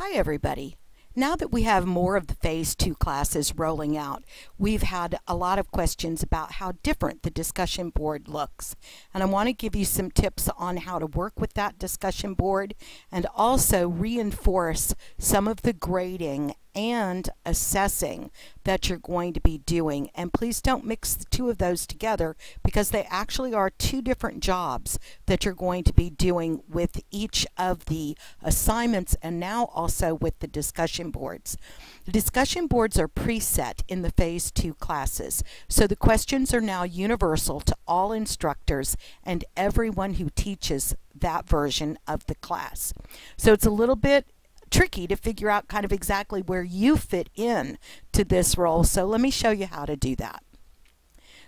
Hi everybody. Now that we have more of the Phase 2 classes rolling out, we've had a lot of questions about how different the discussion board looks. And I want to give you some tips on how to work with that discussion board and also reinforce some of the grading and assessing that you're going to be doing. And please don't mix the two of those together because they actually are two different jobs that you're going to be doing with each of the assignments and now also with the discussion boards. The discussion boards are preset in the Phase 2 classes, so the questions are now universal to all instructors and everyone who teaches that version of the class. So it's a little bit tricky to figure out kind of exactly where you fit in to this role, so let me show you how to do that.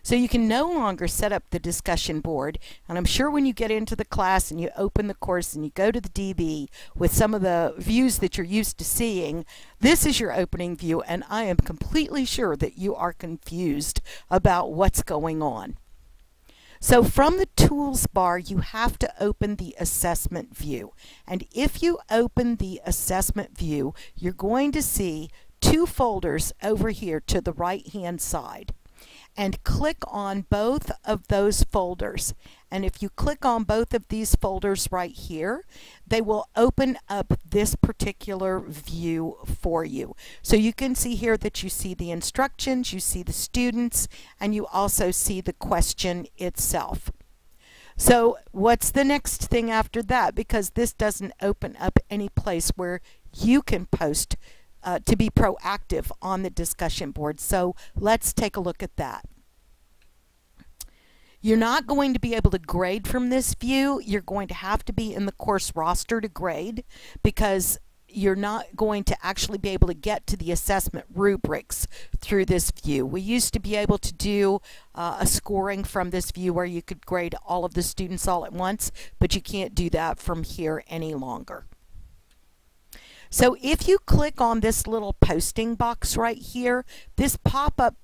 So you can no longer set up the discussion board, and I'm sure when you get into the class and you open the course and you go to the DB with some of the views that you're used to seeing, this is your opening view, and I am completely sure that you are confused about what's going on. So from the tools bar, you have to open the assessment view. And if you open the assessment view, you're going to see two folders over here to the right-hand side. And click on both of those folders. And if you click on both of these folders right here, they will open up this particular view for you. So you can see here that you see the instructions, you see the students, and you also see the question itself. So what's the next thing after that? Because this doesn't open up any place where you can post to be proactive on the discussion board. So let's take a look at that. You're not going to be able to grade from this view. You're going to have to be in the course roster to grade because you're not going to actually be able to get to the assessment rubrics through this view. We used to be able to do a scoring from this view where you could grade all of the students all at once, but you can't do that from here any longer. So if you click on this little posting box right here, this pop-up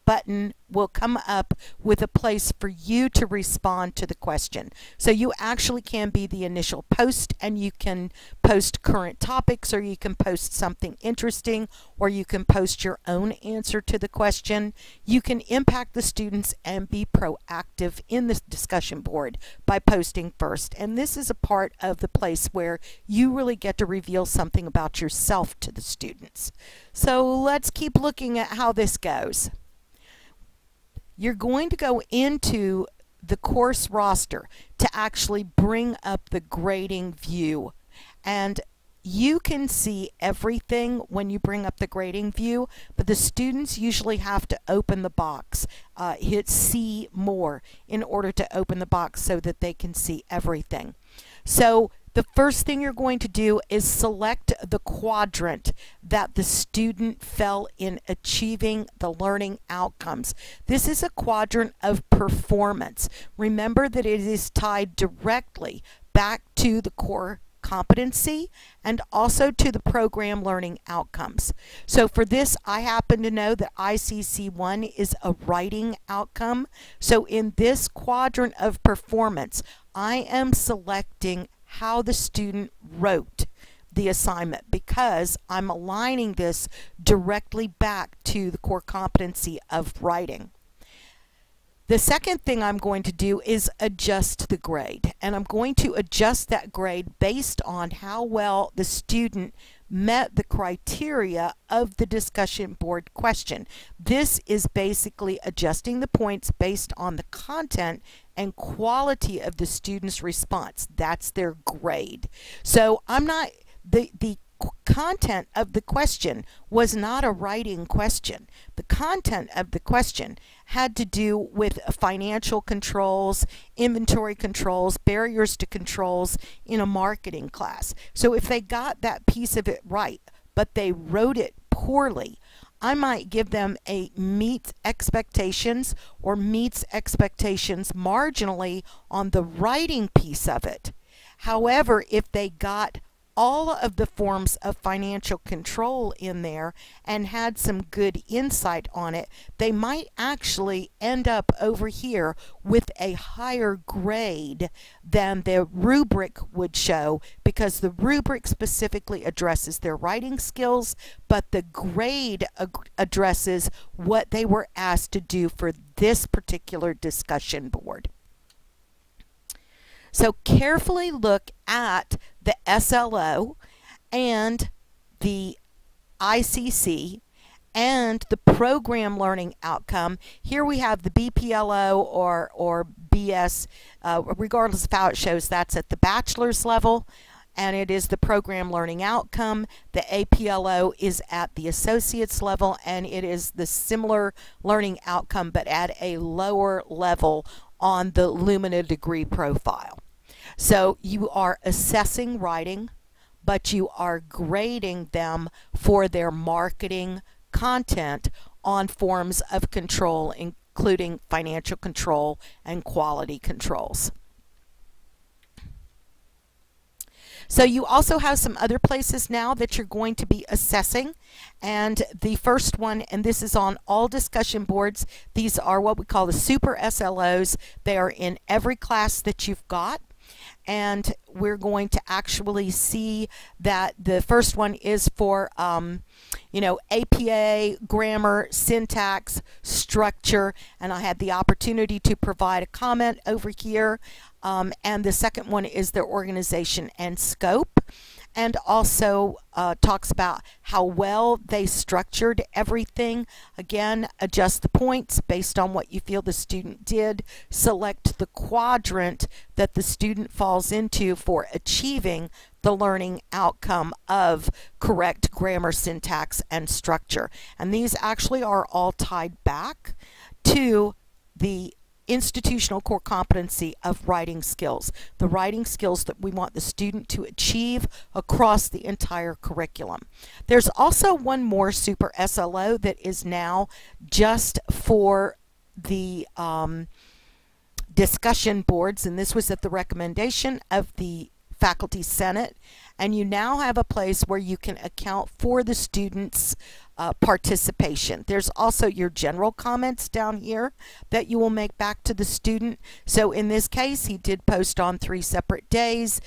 button will come up with a place for you to respond to the question. So you actually can be the initial post, and you can post current topics, or you can post something interesting, or you can post your own answer to the question. You can impact the students and be proactive in this discussion board by posting first. And this is a part of the place where you really get to reveal something about yourself to the students. So let's keep looking at how this goes. You're going to go into the course roster to actually bring up the grading view. And you can see everything when you bring up the grading view, but the students usually have to open the box, hit See More in order to open the box so that they can see everything. So the first thing you're going to do is select the quadrant that the student fell in achieving the learning outcomes. This is a quadrant of performance. Remember that it is tied directly back to the core competency and also to the program learning outcomes. So for this, I happen to know that ICC1 is a writing outcome. So in this quadrant of performance, I am selecting how the student wrote the assignment because I'm aligning this directly back to the core competency of writing. The second thing I'm going to do is adjust the grade, and I'm going to adjust that grade based on how well the student met the criteria of the discussion board question. This is basically adjusting the points based on the content and quality of the student's response. That's their grade. So I'm not, the content of the question was not a writing question. The content of the question had to do with financial controls, inventory controls, barriers to controls in a marketing class. So if they got that piece of it right, but they wrote it poorly, I might give them a meets expectations or meets expectations marginally on the writing piece of it. However, if they got all of the forms of financial control in there and had some good insight on it, they might actually end up over here with a higher grade than the rubric would show, because the rubric specifically addresses their writing skills, but the grade addresses what they were asked to do for this particular discussion board. So carefully look at the SLO and the ICC and the program learning outcome. Here we have the BPLO or BS, regardless of how it shows, that's at the bachelor's level, and it is the program learning outcome. The APLO is at the associate's level, and it is the similar learning outcome but at a lower level on the Lumina degree profile. So you are assessing writing, but you are grading them for their marketing content on forms of control, including financial control and quality controls. So you also have some other places now that you're going to be assessing, and the first one, and this is on all discussion boards, these are what we call the super SLOs. They are in every class that you've got. And we're going to actually see that the first one is for, you know, APA, grammar, syntax, structure, and I had the opportunity to provide a comment over here. And the second one is their organization and scope, and also talks about how well they structured everything. Again, adjust the points based on what you feel the student did. Select the quadrant that the student falls into for achieving the learning outcome of correct grammar, syntax, and structure. And these actually are all tied back to the institutional core competency of writing skills, the writing skills that we want the student to achieve across the entire curriculum. There's also one more super SLO that is now just for the discussion boards, and this was at the recommendation of the Faculty Senate, and you now have a place where you can account for the students' participation. There's also your general comments down here that you will make back to the student. So in this case, he did post on 3 separate days.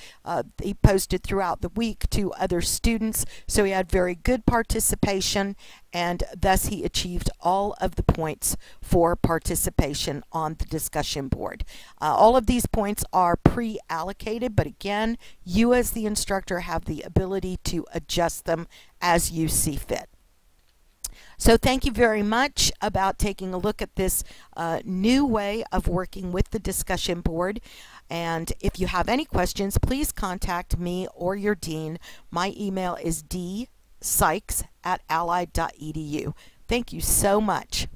He posted throughout the week to other students, so he had very good participation, and thus he achieved all of the points for participation on the discussion board. All of these points are pre-allocated, but again, you as the instructor have the ability to adjust them as you see fit. So thank you very much about taking a look at this new way of working with the discussion board. And if you have any questions, please contact me or your dean. My email is dsykes@allied.edu. Thank you so much.